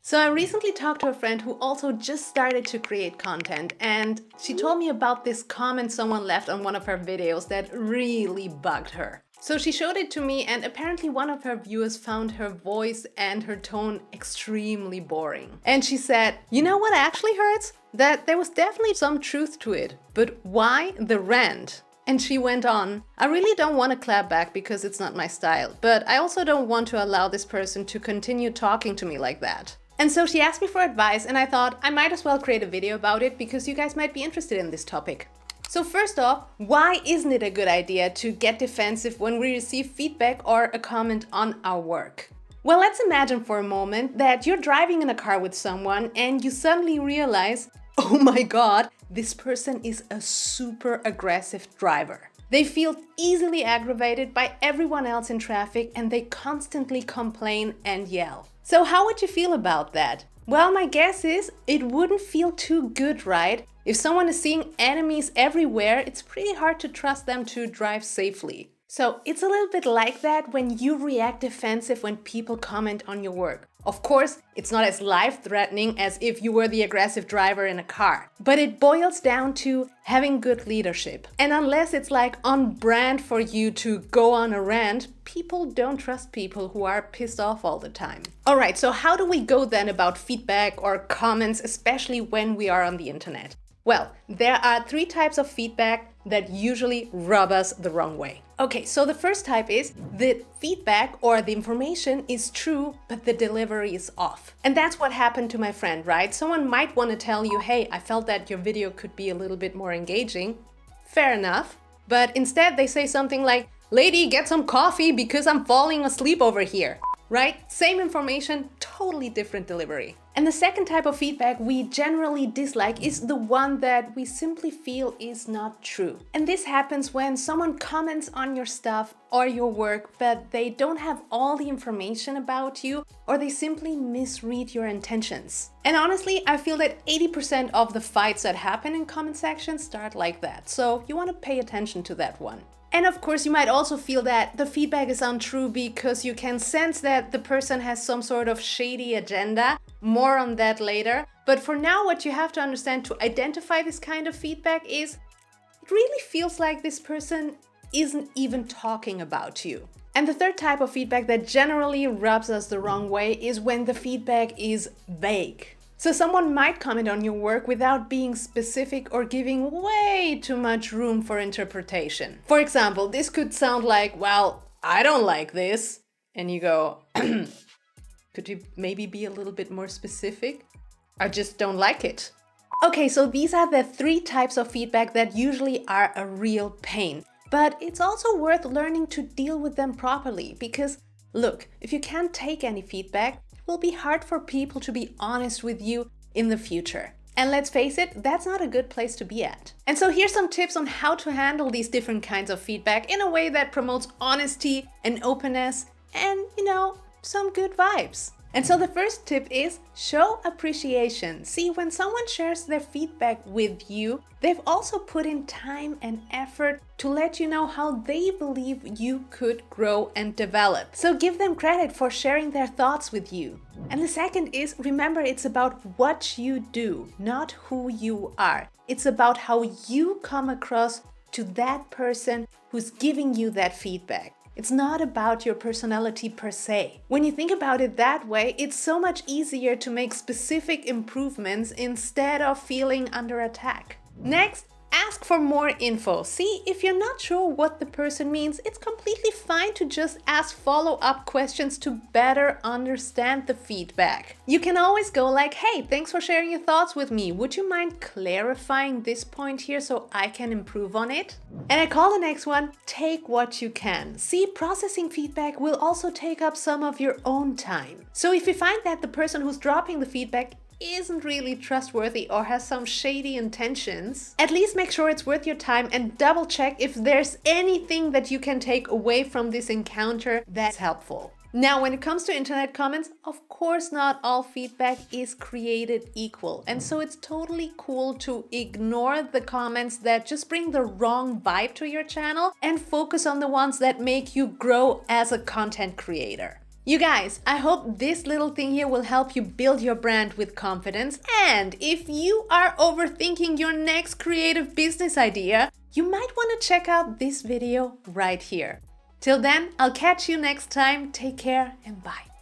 So I recently talked to a friend who also just started to create content, and she told me about this comment someone left on one of her videos that really bugged her. So she showed it to me, and apparently one of her viewers found her voice and her tone extremely boring. And she said, you know what actually hurts? That there was definitely some truth to it, but why the rant? And she went on, I really don't want to clap back because it's not my style, but I also don't want to allow this person to continue talking to me like that. And so she asked me for advice, and I thought I might as well create a video about it because you guys might be interested in this topic. So first off, why isn't it a good idea to get defensive when we receive feedback or a comment on our work? Well, let's imagine for a moment that you're driving in a car with someone and you suddenly realize, oh my god, this person is a super aggressive driver. They feel easily aggravated by everyone else in traffic and they constantly complain and yell. So how would you feel about that? Well, my guess is it wouldn't feel too good, right? If someone is seeing enemies everywhere, it's pretty hard to trust them to drive safely. So it's a little bit like that when you react defensive when people comment on your work. Of course, it's not as life-threatening as if you were the aggressive driver in a car, but it boils down to having good leadership. And unless it's like on brand for you to go on a rant, people don't trust people who are pissed off all the time. All right, so how do we go then about feedback or comments, especially when we are on the internet? Well, there are 3 types of feedback that usually rub us the wrong way. Okay, so the first type is the feedback or the information is true, but the delivery is off. And that's what happened to my friend, right? Someone might want to tell you, hey, I felt that your video could be a little bit more engaging. Fair enough. But instead they say something like, lady, get some coffee because I'm falling asleep over here. Right? Same information, totally different delivery. And the second type of feedback we generally dislike is the one that we simply feel is not true. And this happens when someone comments on your stuff or your work, but they don't have all the information about you, or they simply misread your intentions. And honestly, I feel that 80% of the fights that happen in comment sections start like that. So you want to pay attention to that one. And of course, you might also feel that the feedback is untrue because you can sense that the person has some sort of shady agenda. More on that later. But for now, what you have to understand to identify this kind of feedback is it really feels like this person isn't even talking about you. And the third type of feedback that generally rubs us the wrong way is when the feedback is vague. So someone might comment on your work without being specific or giving way too much room for interpretation. For example, this could sound like, well, I don't like this. And you go, could you maybe be a little bit more specific? I just don't like it. Okay, so these are the 3 types of feedback that usually are a real pain. But it's also worth learning to deal with them properly because, look, if you can't take any feedback, will be hard for people to be honest with you in the future. And let's face it, that's not a good place to be at. And so here's some tips on how to handle these different kinds of feedback in a way that promotes honesty and openness and, some good vibes. And so the first tip is show appreciation. See, when someone shares their feedback with you, they've also put in time and effort to let you know how they believe you could grow and develop. So give them credit for sharing their thoughts with you. And the second is, remember, it's about what you do, not who you are. It's about how you come across to that person who's giving you that feedback. It's not about your personality per se. When you think about it that way, it's so much easier to make specific improvements instead of feeling under attack. Next, ask for more info. See, if you're not sure what the person means, it's completely fine to just ask follow-up questions to better understand the feedback. You can always go like, hey, thanks for sharing your thoughts with me. Would you mind clarifying this point here so I can improve on it? And I call the next one, take what you can. See, processing feedback will also take up some of your own time. So if you find that the person who's dropping the feedback isn't really trustworthy or has some shady intentions, at least make sure it's worth your time and double check if there's anything that you can take away from this encounter that's helpful. Now, when it comes to internet comments, of course not all feedback is created equal. And so it's totally cool to ignore the comments that just bring the wrong vibe to your channel and focus on the ones that make you grow as a content creator. You guys, I hope this little thing here will help you build your brand with confidence. And if you are overthinking your next creative business idea, you might want to check out this video right here. Till then, I'll catch you next time. Take care and bye.